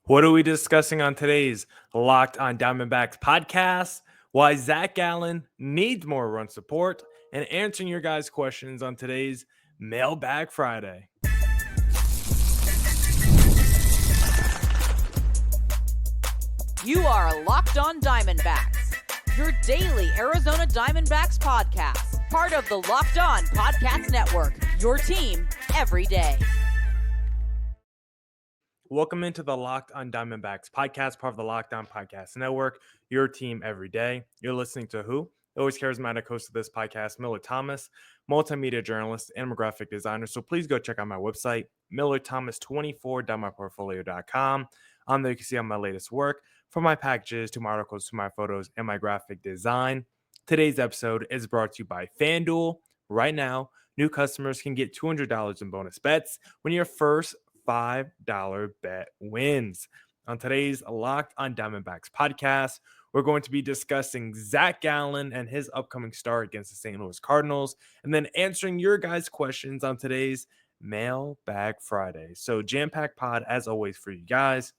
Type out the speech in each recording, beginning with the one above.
What are we discussing on today's Locked on Diamondbacks podcast? Why Zac Gallen needs more run support, and answering your guys' questions on today's Mailbag Friday. You are Locked on Diamondbacks, your daily Arizona Diamondbacks podcast, part of the Locked on Podcast Network, your team every day. Welcome into the Locked on Diamondbacks podcast, part of the Locked on Podcast Network, your team every day. You're listening to who? The always charismatic host of this podcast, Millard Thomas, multimedia journalist and graphic designer. So please go check out my website, millardthomas24.myportfolio.com. On there, you can see all my latest work, from my packages to my articles to my photos and my graphic design. Today's episode is brought to you by FanDuel. Right now, new customers can get $200 in bonus bets when your first $5 bet wins. On today's Locked on Diamondbacks podcast, we're going to be discussing Zac Gallen and his upcoming start against the St. Louis Cardinals, and then answering your guys' questions on today's Mailbag Friday. So jam-packed pod as always for you guys.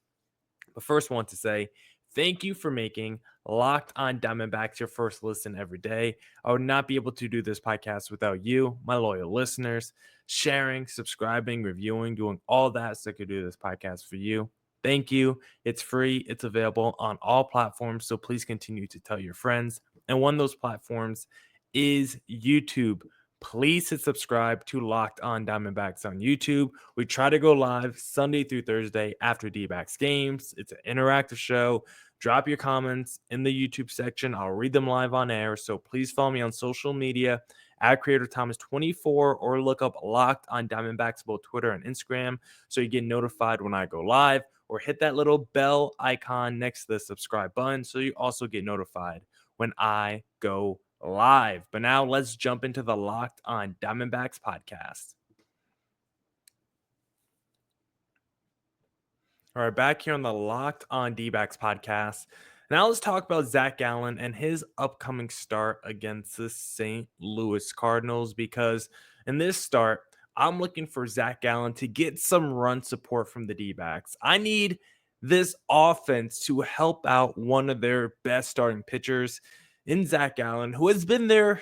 But first, I want to say thank you for making Locked on Diamondbacks your first listen every day. I would not be able to do this podcast without you, my loyal listeners, sharing, subscribing, reviewing, doing all that so I could do this podcast for you. Thank you. It's free. It's available on all platforms, so please continue to tell your friends. And one of those platforms is YouTube. Please hit subscribe to Locked on Diamondbacks on YouTube. We try to go live Sunday through Thursday after D-backs games. It's an interactive show. Drop your comments in the YouTube section. I'll read them live on air. So please follow me on social media at CreatorThomas24 or look up Locked on Diamondbacks, both Twitter and Instagram, so you get notified when I go live, or hit that little bell icon next to the subscribe button so you also get notified when I go live. But now let's jump into the Locked on Diamondbacks podcast. All right, back here on the Locked on D-backs podcast. Now let's talk about Zac Gallen and his upcoming start against the St. Louis Cardinals, because in this start, I'm looking for Zac Gallen to get some run support from the D-backs. I need this offense to help out one of their best starting pitchers in Zac Gallen, who has been there.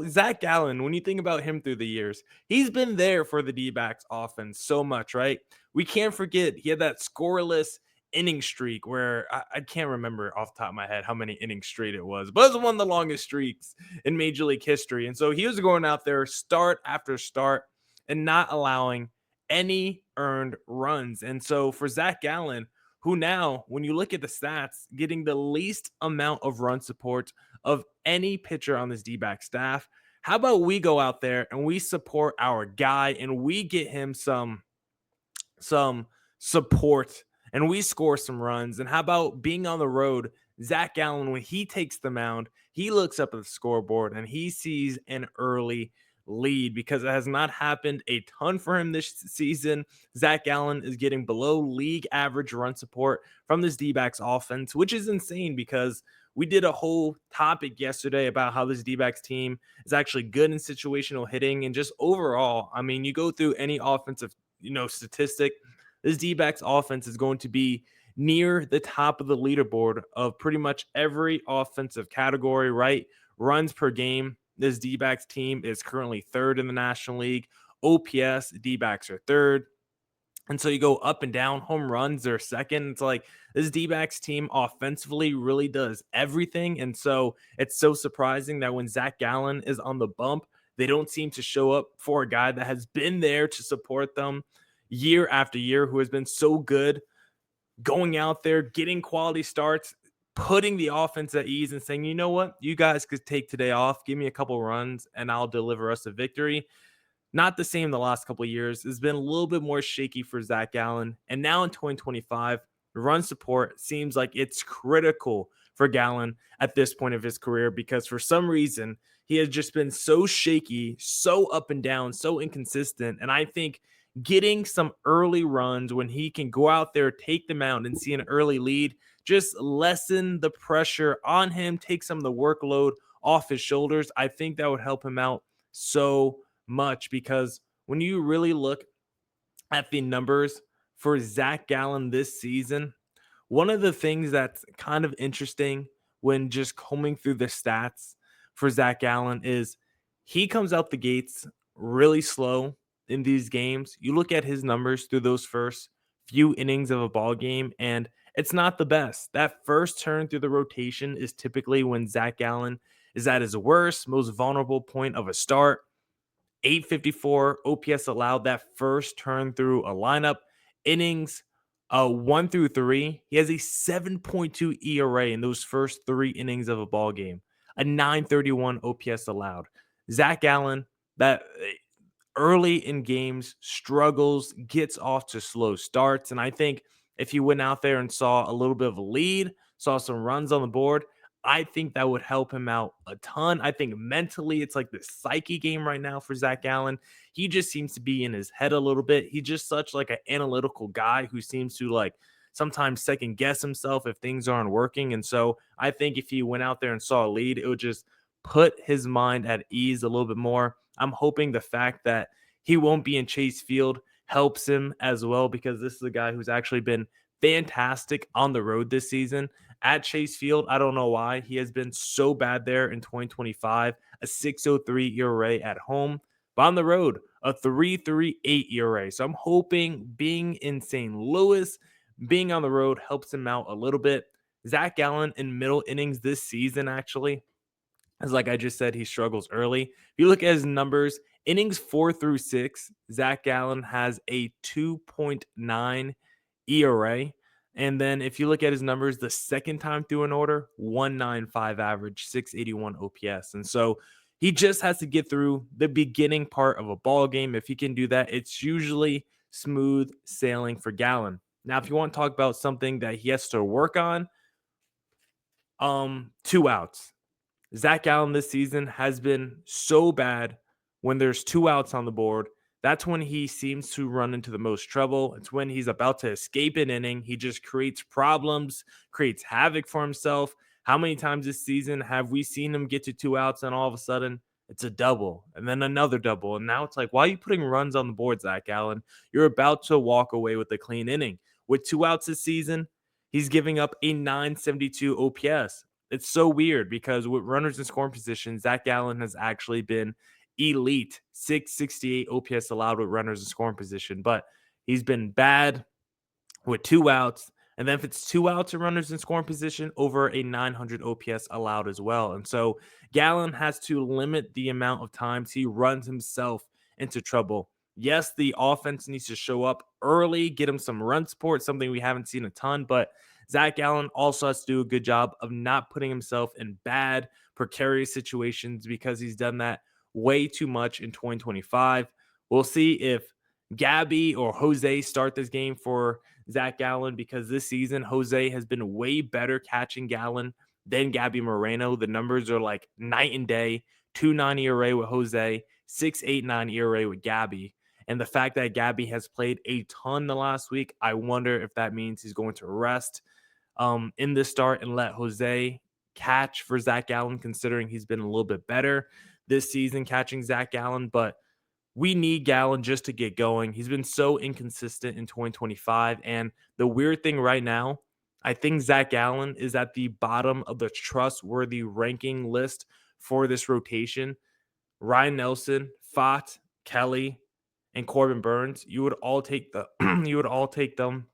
Zac Gallen, when you think about him through the years, he's been there for the D-backs offense so much, right? We can't forget he had that scoreless inning streak where I can't remember off the top of my head how many innings straight it was, but it was one of the longest streaks in Major League history. And so he was going out there start after start and not allowing any earned runs. And so for Zac Gallen, who now, when you look at the stats, getting the least amount of run support of any pitcher on this D-back staff, how about we go out there and we support our guy and we get him some support and we score some runs? And how about being on the road? Zac Gallen, when he takes the mound, he looks up at the scoreboard and he sees an early lead, because it has not happened a ton for him this season. Zac Gallen is getting below league average run support from this D-backs offense, which is insane, because we did a whole topic yesterday about how this D-backs team is actually good in situational hitting and just overall. I mean, you go through any offensive statistic, this D-backs offense is going to be near the top of the leaderboard of pretty much every offensive category, right? Runs per game, this D-backs team is currently third in the National League. OPS, D-backs are third. And so you go up and down. Home runs, they're second. It's like this D-backs team offensively really does everything. And so it's so surprising that when Zac Gallen is on the bump, they don't seem to show up for a guy that has been there to support them year after year, who has been so good, going out there, getting quality starts, putting the offense at ease and saying, you know what, you guys could take today off, give me a couple runs, and I'll deliver us a victory. Not the same the last couple of years. It's been a little bit more shaky for Zac Gallen. And now in 2025, run support seems like it's critical for Gallen at this point of his career, because for some reason, he has just been so shaky, so up and down, so inconsistent. And I think getting some early runs when he can go out there, take the mound, and see an early lead, just lessen the pressure on him, take some of the workload off his shoulders. I think that would help him out so much, because when you really look at the numbers for Zac Gallen this season, one of the things that's kind of interesting when just combing through the stats for Zac Gallen is he comes out the gates really slow in these games. You look at his numbers through those first few innings of a ball game, and it's not the best. That first turn through the rotation is typically when Zac Gallen is at his worst, most vulnerable point of a start. 854 OPS allowed that first turn through a lineup. Innings 1 through 3, he has a 7.2 ERA in those first 3 innings of a ball game. A 931 OPS allowed. Zac Gallen, that early in games struggles, gets off to slow starts, and I think if he went out there and saw a little bit of a lead, saw some runs on the board, I think that would help him out a ton. I think mentally, it's like this psyche game right now for Zac Gallen. He just seems to be in his head a little bit. He's just such like an analytical guy who seems to like sometimes second guess himself if things aren't working. And so I think if he went out there and saw a lead, it would just put his mind at ease a little bit more. I'm hoping the fact that he won't be in Chase Field helps him as well, because this is a guy who's actually been fantastic on the road this season. At Chase Field, I don't know why he has been so bad there in 2025, a 6.03 ERA at home, but on the road, a 3.38 ERA. So I'm hoping being in St. Louis, being on the road helps him out a little bit. Zac Gallen in middle innings this season, actually, as like I just said, he struggles early. If you look at his numbers, innings 4 through 6, Zac Gallen has a 2.9 ERA. And then if you look at his numbers, the second time through an order, 195 average, 681 OPS. And so he just has to get through the beginning part of a ball game. If he can do that, it's usually smooth sailing for Gallen. Now, if you want to talk about something that he has to work on, 2 outs. Zac Gallen this season has been so bad when there's 2 outs on the board. That's when he seems to run into the most trouble. It's when he's about to escape an inning. He just creates problems, creates havoc for himself. How many times this season have we seen him get to 2 outs and all of a sudden it's a double and then another double? And now it's like, why are you putting runs on the board, Zac Gallen? You're about to walk away with a clean inning. With 2 outs this season, he's giving up a 972 OPS. It's so weird because with runners in scoring position, Zac Gallen has actually been elite, 668 OPS allowed with runners in scoring position, but he's been bad with 2 outs. And then if it's 2 outs and runners in scoring position, over a 900 OPS allowed as well. And so Gallen has to limit the amount of times he runs himself into trouble. Yes, the offense needs to show up early, get him some run support, something we haven't seen a ton, but Zac Gallen also has to do a good job of not putting himself in bad, precarious situations, because he's done that way too much in 2025. We'll see if Gabby or Jose start this game for Zac Gallen, because this season Jose has been way better catching Gallen than Gabby Moreno. The numbers are like night and day. 2.9 ERA with Jose, 6.89 ERA with Gabby. And the fact that Gabby has played a ton the last week, I wonder if that means he's going to rest in this start and let Jose catch for Zac Gallen, considering he's been a little bit better this season catching Zac Gallen. But we need Gallen just to get going. He's been so inconsistent in 2025. And the weird thing right now, I think Zac Gallen is at the bottom of the trustworthy ranking list for this rotation. Ryan Nelson, Fott, Kelly, and Corbin Burns, you would all take them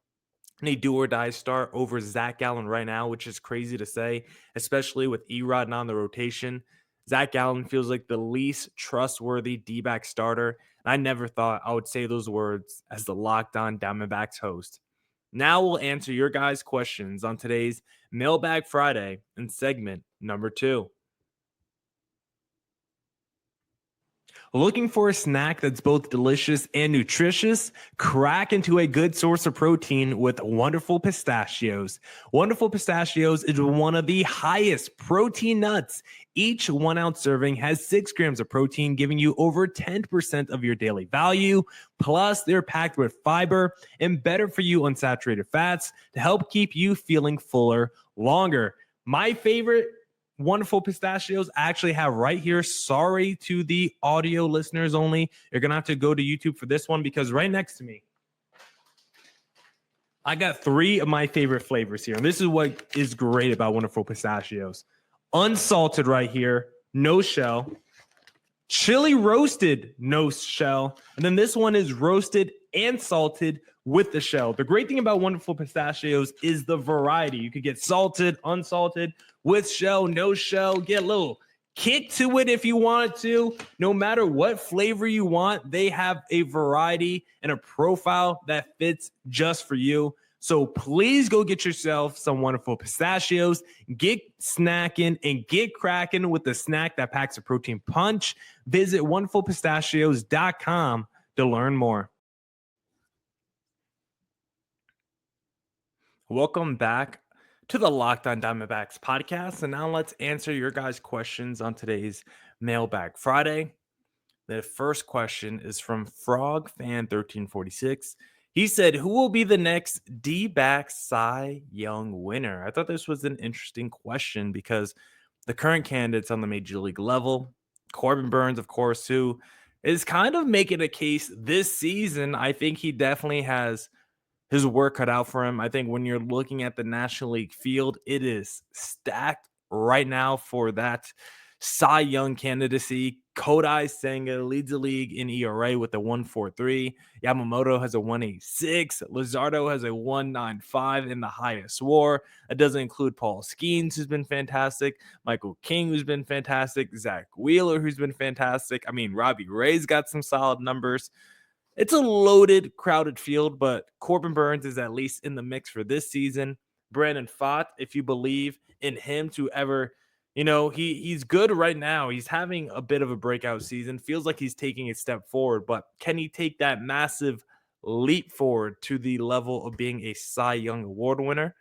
in a do or die start over Zac Gallen right now, which is crazy to say, especially with Erod not on the rotation. Zac Gallen feels like the least trustworthy D-back starter, and I never thought I would say those words as the Locked On Diamondbacks host. Now we'll answer your guys' questions on today's Mailbag Friday in segment number 2. Looking for a snack that's both delicious and nutritious? Crack into a good source of protein with Wonderful Pistachios. Wonderful Pistachios is one of the highest protein nuts. Each 1 ounce serving has 6 grams of protein, giving you over 10% of your daily value. Plus, they're packed with fiber and better for you unsaturated fats to help keep you feeling fuller longer. My favorite Wonderful Pistachios I actually have right here. Sorry to the audio listeners only. You're going to have to go to YouTube for this one, because right next to me, I got 3 of my favorite flavors here. And this is what is great about Wonderful Pistachios. Unsalted right here, no shell. Chili roasted, no shell. And then this one is roasted and salted with the shell. The great thing about Wonderful Pistachios is the variety. You could get salted, unsalted, with shell, no shell, get a little kick to it if you wanted to. No matter what flavor you want, they have a variety and a profile that fits just for you. So please go get yourself some Wonderful Pistachios, get snacking and get cracking with the snack that packs a protein punch. Visit wonderfulpistachios.com to learn more. Welcome back to the Locked On Diamondbacks podcast. And now let's answer your guys' questions on today's Mailbag Friday. The first question is from FrogFan1346. He said, who will be the next D-backs Cy Young winner? I thought this was an interesting question because the current candidates on the major league level, Corbin Burnes, of course, who is kind of making a case this season. I think he definitely has his work cut out for him. I think when you're looking at the National League field, it is stacked right now for that Cy Young candidacy. Kodai Senga leads the league in ERA with a 1.43. Yamamoto has a 1.86. Luzardo has a 1.95 in the highest WAR. That doesn't include Paul Skeens, who's been fantastic. Michael King, who's been fantastic. Zach Wheeler, who's been fantastic. I mean, Robbie Ray's got some solid numbers. It's a loaded, crowded field, but Corbin Burnes is at least in the mix for this season. Brandon Pfaadt, if you believe in him to ever, he's good right now. He's having a bit of a breakout season. Feels like he's taking a step forward, but can he take that massive leap forward to the level of being a Cy Young Award winner?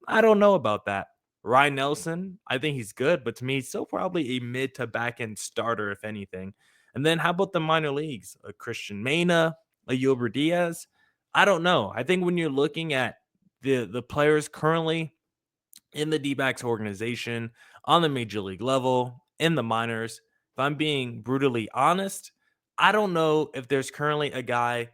I don't know about that. Ryan Nelson, I think he's good, but to me, he's still probably a mid to back end starter, if anything. And then how about the minor leagues? A Christian Mena, a Yolbert Diaz? I don't know. I think when you're looking at the players currently in the D-backs organization, on the major league level, in the minors, if I'm being brutally honest, I don't know if there's currently a guy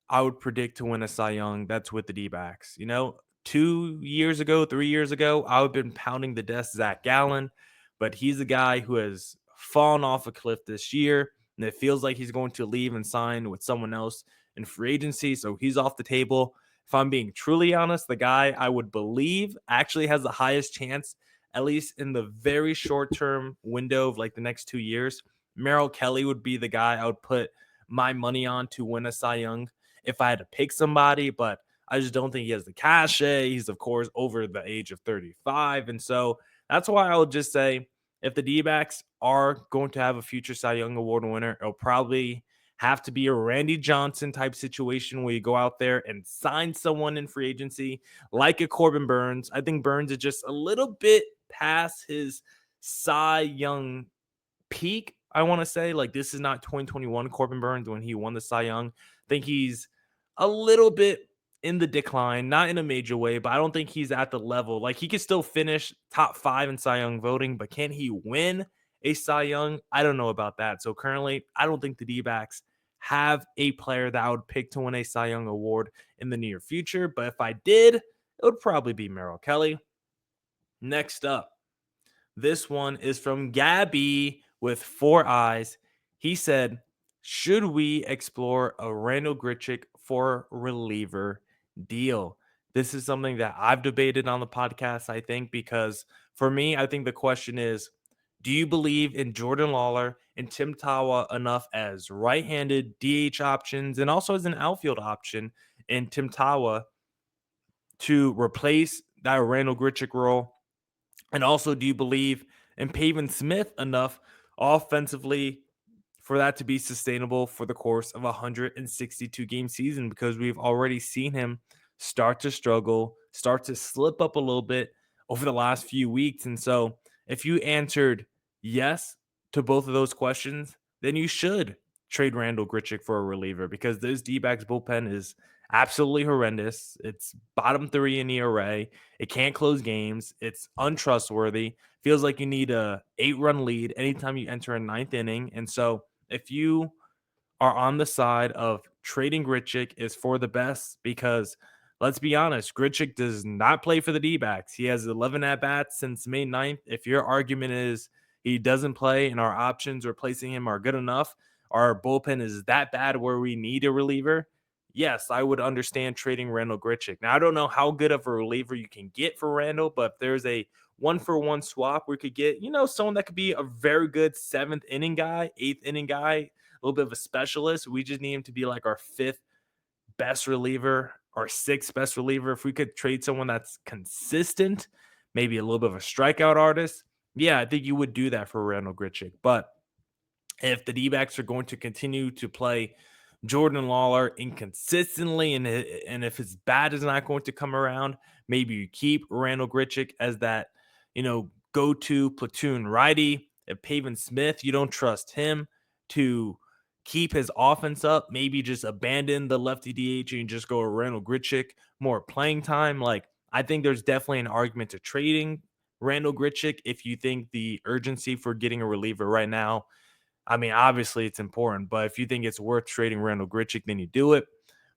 I would predict to win a Cy Young that's with the D-backs. 2 years ago, 3 years ago, I would have been pounding the desk Zac Gallen, but he's a guy who has fallen off a cliff this year. And it feels like he's going to leave and sign with someone else in free agency. So he's off the table. If I'm being truly honest, the guy I would believe actually has the highest chance, at least in the very short-term window of like the next 2 years, Merrill Kelly would be the guy I would put my money on to win a Cy Young if I had to pick somebody. But I just don't think he has the cachet. He's, of course, over the age of 35. And so that's why I would just say, if the D-backs are going to have a future Cy Young Award winner, it'll probably have to be a Randy Johnson type situation where you go out there and sign someone in free agency like a Corbin Burnes. I think Burnes is just a little bit past his Cy Young peak, I want to say. Like, this is not 2021 Corbin Burnes when he won the Cy Young. I think he's a little bit in the decline, not in a major way, but I don't think he's at the level. Like, he could still finish top 5 in Cy Young voting, but can he win a Cy Young? I don't know about that. So currently, I don't think the D-backs have a player that I would pick to win a Cy Young award in the near future. But if I did, it would probably be Merrill Kelly. Next up, this one is from Gabby with 4 eyes. He said, should we explore a Randall Grichuk for reliever deal? This is something that I've debated on the podcast, I think, because for me, I think the question is, do you believe in Jordan Lawler and Tim Tawa enough as right-handed DH options and also as an outfield option in Tim Tawa to replace that Randall Grichuk role? And also, do you believe in Pavin Smith enough offensively for that to be sustainable for the course of a 162-game season? Because we've already seen him start to struggle, start to slip up a little bit over the last few weeks. And so if you answered yes to both of those questions, then you should trade Randall Grichuk for a reliever, because this D-backs bullpen is absolutely horrendous. It's bottom 3 in ERA. It can't close games. It's untrustworthy. Feels like you need a 8-run lead anytime you enter a 9th inning. And so if you are on the side of trading Grichuk is for the best because let's be honest, Grichuk does not play for the D-backs. He has 11 at-bats since May 9th. If your argument is he doesn't play and our options replacing him are good enough, our bullpen is that bad where we need a reliever, yes, I would understand trading Randall Grichuk. Now, I don't know how good of a reliever you can get for Randall, but if there's a one-for-one swap, we could get, someone that could be a very good seventh inning guy, eighth inning guy, a little bit of a specialist. We just need him to be like our fifth best reliever or sixth best reliever. If we could trade someone that's consistent, maybe a little bit of a strikeout artist, yeah, I think you would do that for Randall Grichuk. But if the D-backs are going to continue to play Jordan Lawler inconsistently, and if his bat is not going to come around, maybe you keep Randall Grichuk as that, go-to platoon righty. If Pavin Smith, you don't trust him to keep his offense up, maybe just abandon the lefty DH and just go Randall Grichuk, more playing time. Like, I think there's definitely an argument to trading Randall Grichuk if you think the urgency for getting a reliever right now, I mean, obviously it's important, but if you think it's worth trading Randall Grichuk, then you do it.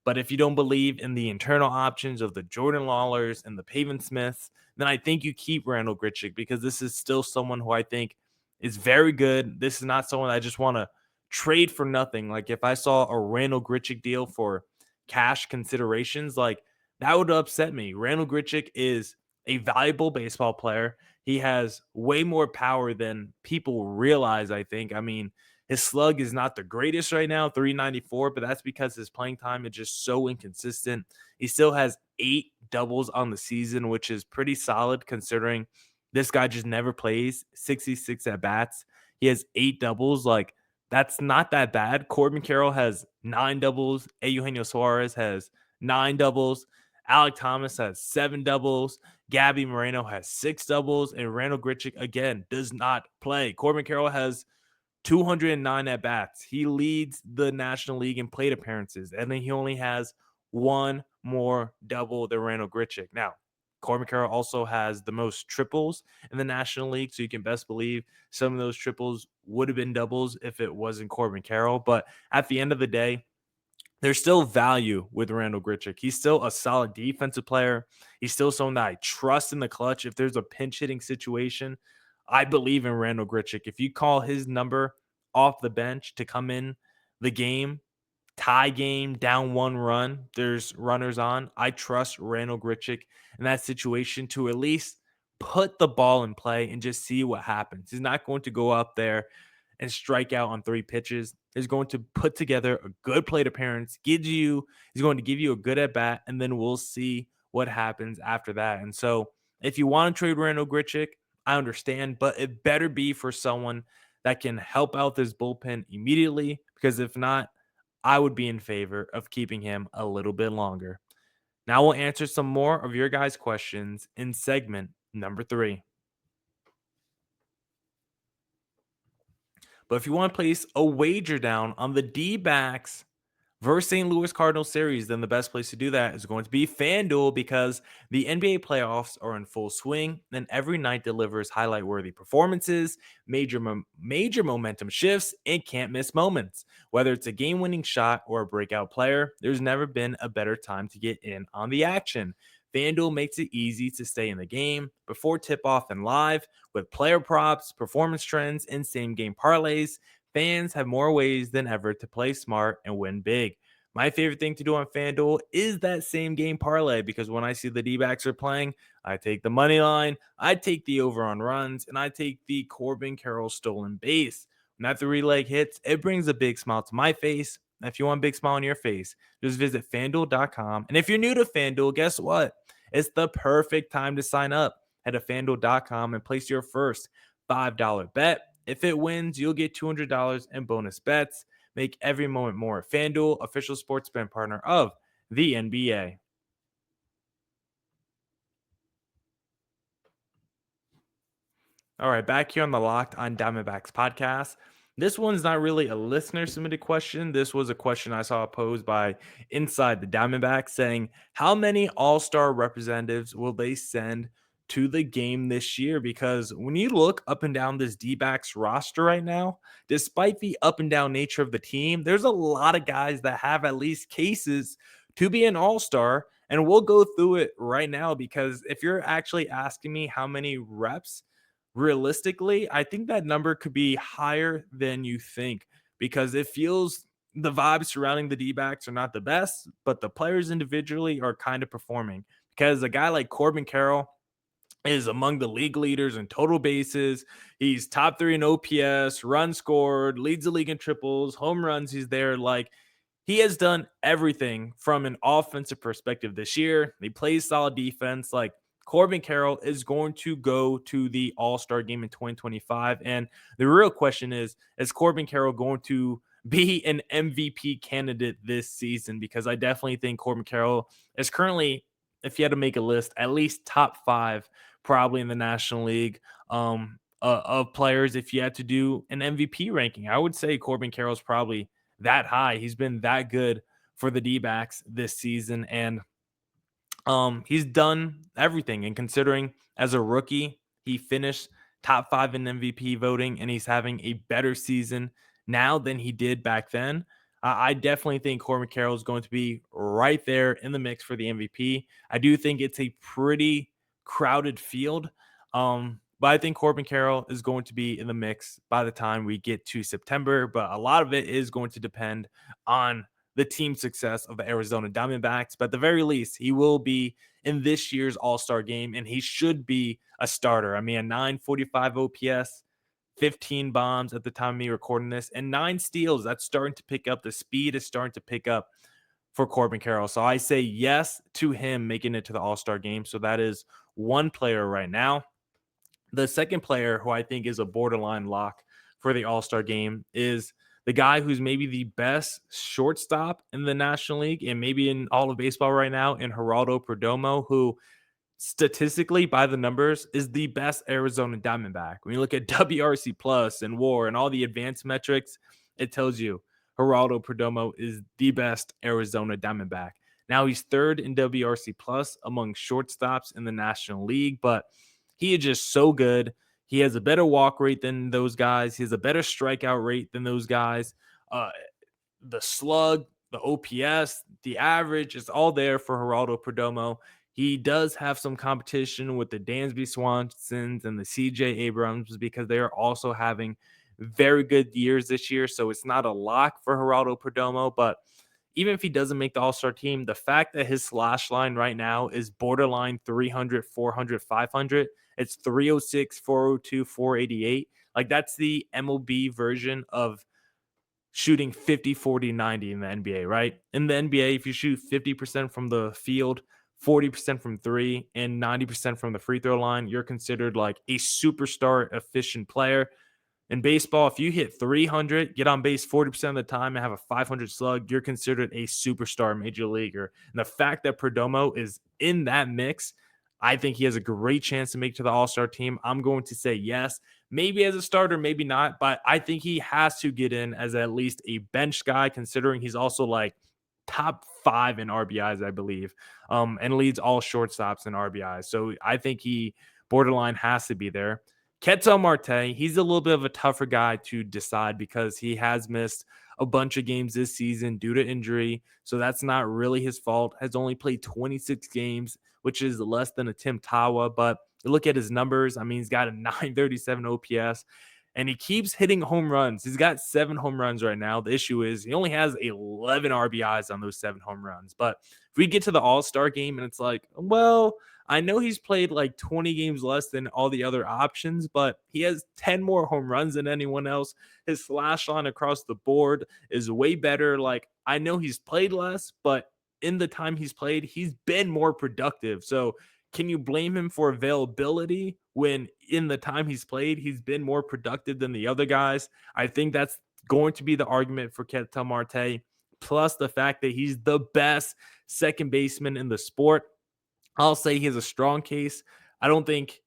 But if you don't believe in the internal options of the Jordan Lawlers and the Pavin Smiths, then I think you keep Randall Grichuk because this is still someone who I think is very good. This is not someone I just want to trade for nothing. Like if I saw a Randall Grichuk deal for cash considerations, like that would upset me. Randall Grichuk is a valuable baseball player. He has way more power than people realize, I think. I mean, his slug is not the greatest right now, 394, but that's because his playing time is just so inconsistent. He still has 8 doubles on the season, which is pretty solid considering this guy just never plays 66 at bats. He has 8 doubles. Like, that's not that bad. Corbin Carroll has 9 doubles. Eugenio Suarez has 9 doubles. Alec Thomas has 7 doubles. Gabby Moreno has 6 doubles. And Randall Grichuk, again, does not play. Corbin Carroll has 209 at bats. He leads the National League in plate appearances. And then he only has 1 more double than Randall Grichuk. Now, Corbin Carroll also has the most triples in the National League. So you can best believe some of those triples would have been doubles if it wasn't Corbin Carroll. But at the end of the day, there's still value with Randall Grichuk. He's still a solid defensive player. He's still someone that I trust in the clutch. If there's a pinch hitting situation, I believe in Randall Grichuk. If you call his number off the bench to come in the game, tie game, down 1 run, there's runners on, I trust Randall Grichuk in that situation to at least put the ball in play and just see what happens. He's not going to go up there and strike out on 3 pitches. He's going to put together a good plate appearance, he's going to give you a good at bat, and then we'll see what happens after that. And so if you want to trade Randall Grichuk, I understand, but it better be for someone that can help out this bullpen immediately, because if not, I would be in favor of keeping him a little bit longer. Now we'll answer some more of your guys' questions in segment number 3. But if you want to place a wager down on the D-backs versus St. Louis Cardinals series, then the best place to do that is going to be FanDuel, because the NBA playoffs are in full swing and every night delivers highlight-worthy performances, major momentum shifts, and can't-miss moments. Whether it's a game-winning shot or a breakout player, there's never been a better time to get in on the action. FanDuel makes it easy to stay in the game before tip-off and live with player props, performance trends, and same-game parlays. Fans have more ways than ever to play smart and win big. My favorite thing to do on FanDuel is that same game parlay, because when I see the D-backs are playing, I take the money line, I take the over on runs, and I take the Corbin Carroll stolen base. When that 3-leg hits, it brings a big smile to my face. And if you want a big smile on your face, just visit FanDuel.com. And if you're new to FanDuel, guess what? It's the perfect time to sign up. Head to FanDuel.com and place your first $5 bet. If it wins, you'll get $200 in bonus bets. Make every moment more. FanDuel, official sports betting partner of the NBA. All right, back here on the Locked on Diamondbacks podcast. This one's not really a listener submitted question. This was a question I saw posed by Inside the Diamondbacks saying, how many all-star representatives will they send to the game this year? Because when you look up and down this D-backs roster right now, despite the up and down nature of the team, there's a lot of guys that have at least cases to be an all-star. And we'll go through it right now because if you're actually asking me how many reps, realistically, I think that number could be higher than you think because it feels the vibes surrounding the D-backs are not the best, but the players individually are kind of performing. Because a guy like Corbin Carroll is among the league leaders in total bases. He's top three in OPS, runs scored, leads the league in triples, home runs. He's there. Like, he has done everything from an offensive perspective this year. He plays solid defense. Like, Corbin Carroll is going to go to the All-Star game in 2025. And the real question is Corbin Carroll going to be an MVP candidate this season? Because I definitely think Corbin Carroll is currently, if you had to make a list, at least top five probably in the National League of players. If you had to do an MVP ranking, I would say Corbin Carroll's probably that high. He's been that good for the D-backs this season, and he's done everything. And considering as a rookie, he finished top five in MVP voting, and he's having a better season now than he did back then. I definitely think Corbin Carroll is going to be right there in the mix for the MVP. I do think it's a pretty crowded field. But I think Corbin Carroll is going to be in the mix by the time we get to September. But a lot of it is going to depend on the team success of the Arizona Diamondbacks. But at the very least, he will be in this year's All-Star game, and he should be a starter. I mean, a 945 OPS, 15 bombs at the time of me recording this, and 9 steals. That's starting to pick up. The speed is starting to pick up for Corbin Carroll. So I say yes to him making it to the All-Star game. So that is one player right now. The second player who I think is a borderline lock for the All-Star game is the guy who's maybe the best shortstop in the National League and maybe in all of baseball right now, in Geraldo Perdomo, who statistically by the numbers is the best Arizona Diamondback. When you look at WRC plus and WAR and all the advanced metrics, it tells you Geraldo Perdomo is the best Arizona Diamondback. Now he's third in WRC plus among shortstops in the National League, but he is just so good. He has a better walk rate than those guys. He has a better strikeout rate than those guys. Uh, the slug, the OPS, the average is all there for Geraldo Perdomo. He does have some competition with the Dansby Swansons and the CJ Abrams because they are also having very good years this year. So it's not a lock for Geraldo Perdomo, but even if he doesn't make the All-Star team, the fact that his slash line right now is borderline 300, 400, 500, it's 306, 402, 488. Like, that's the MLB version of shooting 50, 40, 90 in the NBA, right? In the NBA, if you shoot 50% from the field, 40% from three, and 90% from the free throw line, you're considered like a superstar efficient player. In baseball, if you hit 300, get on base 40% of the time, and have a 500 slug, you're considered a superstar major leaguer. And the fact that Perdomo is in that mix, I think he has a great chance to make it to the All-Star team. I'm going to say yes, maybe as a starter, maybe not, but I think he has to get in as at least a bench guy, considering he's also like top 5 in RBIs, I believe, and leads all shortstops in RBIs. So I think he borderline has to be there. Ketel Marte, he's a little bit of a tougher guy to decide because he has missed a bunch of games this season due to injury. So that's not really his fault. Has only played 26 games, which is less than a Tim Tawa. But you look at his numbers. I mean, he's got a 937 OPS, and he keeps hitting home runs. He's got 7 home runs right now. The issue is he only has 11 RBIs on those 7 home runs. But if we get to the All-Star game and it's like, well, I know he's played like 20 games less than all the other options, but he has 10 more home runs than anyone else. His slash line across the board is way better. Like, I know he's played less, but in the time he's played, he's been more productive. So can you blame him for availability when in the time he's played, he's been more productive than the other guys? I think that's going to be the argument for Ketel Marte, plus the fact that he's the best second baseman in the sport. I'll say he has a strong case. I don't think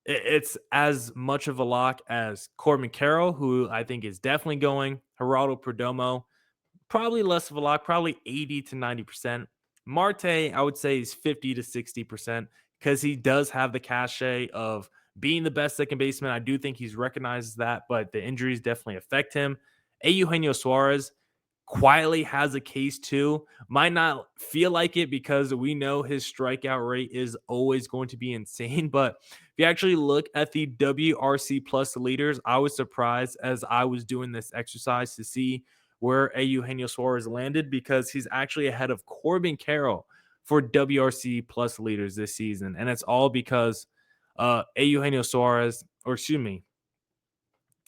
it's as much of a lock as Corbin Carroll, who I think is definitely going. Geraldo Perdomo, probably less of a lock, probably 80 to 90%. Marte, I would say, is 50 to 60% because he does have the cachet of being the best second baseman. I do think he's recognized that, but the injuries definitely affect him. Eugenio Suarez, quietly has a case too. Might not feel like it because we know his strikeout rate is always going to be insane. But if you actually look at the WRC plus leaders, I was surprised as I was doing this exercise to see where Eugenio Suarez landed, because he's actually ahead of Corbin Carroll for WRC plus leaders this season. And it's all because Eugenio Suarez, or excuse me,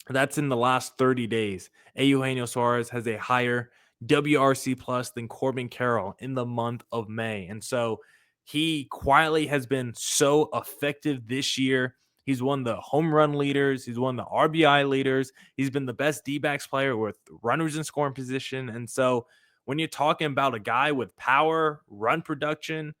that's in the last 30 days. Eugenio Suarez has a higher WRC plus than Corbin Carroll in the month of May. And so he quietly has been so effective this year. He's won the home run leaders. He's won the RBI leaders. He's been the best D-backs player with runners in scoring position. And so when you're talking about a guy with power, run production,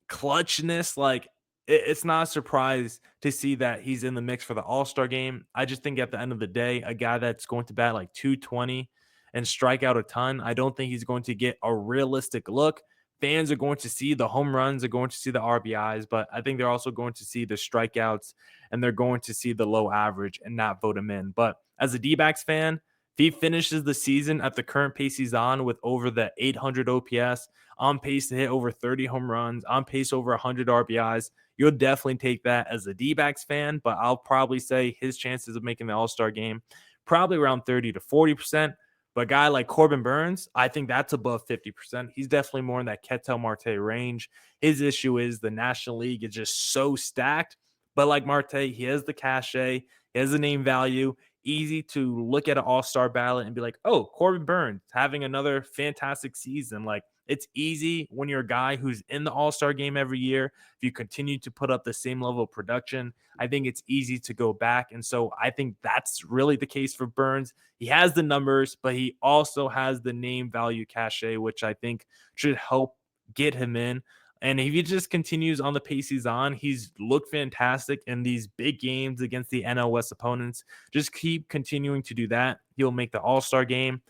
clutchness, like it's not a surprise to see that he's in the mix for the All-Star game. I just think at the end of the day, a guy that's going to bat like 220 and strike out a ton, I don't think he's going to get a realistic look. Fans are going to see the home runs, are going to see the RBIs, but I think they're also going to see the strikeouts and they're going to see the low average and not vote him in. But as a D-backs fan, if he finishes the season at the current pace he's on with over the 800 OPS, on pace to hit over 30 home runs, on pace over 100 RBIs, you'll definitely take that as a D-backs fan. But I'll probably say his chances of making the All-Star game probably around 30 to 40%. But a guy like Corbin Burns, I think that's above 50%. He's definitely more in that Ketel Marte range. His issue is the National League is just so stacked. But like Marte, he has the cachet, he has the name value, easy to look at an all-star ballot and be like, oh, Corbin Burns having another fantastic season. Like, it's easy when you're a guy who's in the all-star game every year. If you continue to put up the same level of production, I think it's easy to go back. And so I think that's really the case for Burns. He has the numbers, but he also has the name value cachet, which I think should help get him in. And if he just continues on the pace he's on, he's looked fantastic in these big games against the NL West opponents. Just keep continuing to do that. He'll make the All-Star game.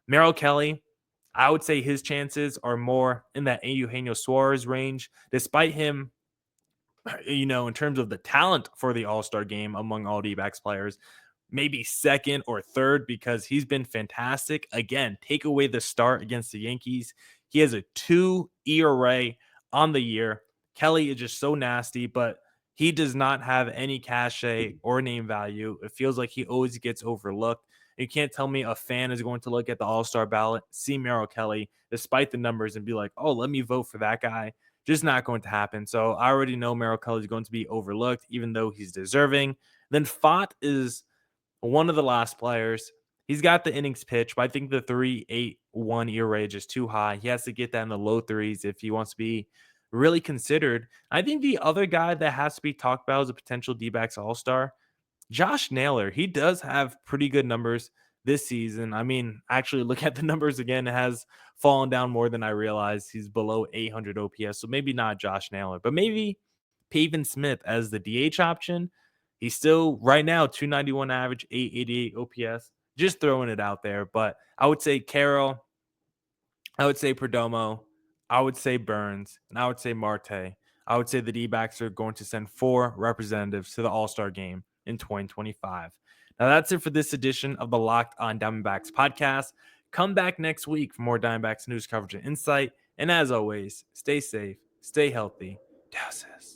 Merrill Kelly, I would say his chances are more in that Eugenio Suarez range, despite him, in terms of the talent for the All-Star game among all D-backs players, maybe second or third because he's been fantastic. Again, take away the start against the Yankees. He has a 2 ERA on the year. Kelly is just so nasty, but he does not have any cachet or name value. It feels like he always gets overlooked. You can't tell me a fan is going to look at the All-Star ballot, see Merrill Kelly, despite the numbers, and be like, oh, let me vote for that guy. Just not going to happen. So I already know Merrill Kelly is going to be overlooked, even though he's deserving. Then Fott is one of the last players. He's got the innings pitch, but I think the 3.81 ERA is too high. He has to get that in the low threes if he wants to be really considered. I think the other guy that has to be talked about as a potential D-backs All-Star, Josh Naylor. He does have pretty good numbers this season. I mean, actually, look at the numbers again. It has fallen down more than I realized. He's below 800 OPS, so maybe not Josh Naylor, but maybe Pavin Smith as the DH option. He's still right now 291 average, 888 OPS. Just throwing it out there. But I would say Carroll, I would say Perdomo, I would say Burns, and I would say Marte. I would say the D-backs are going to send 4 representatives to the All-Star game in 2025. Now that's it for this edition of the Locked on Diamondbacks podcast. Come back next week for more Diamondbacks news coverage and insight. And as always, stay safe, stay healthy. Deuces.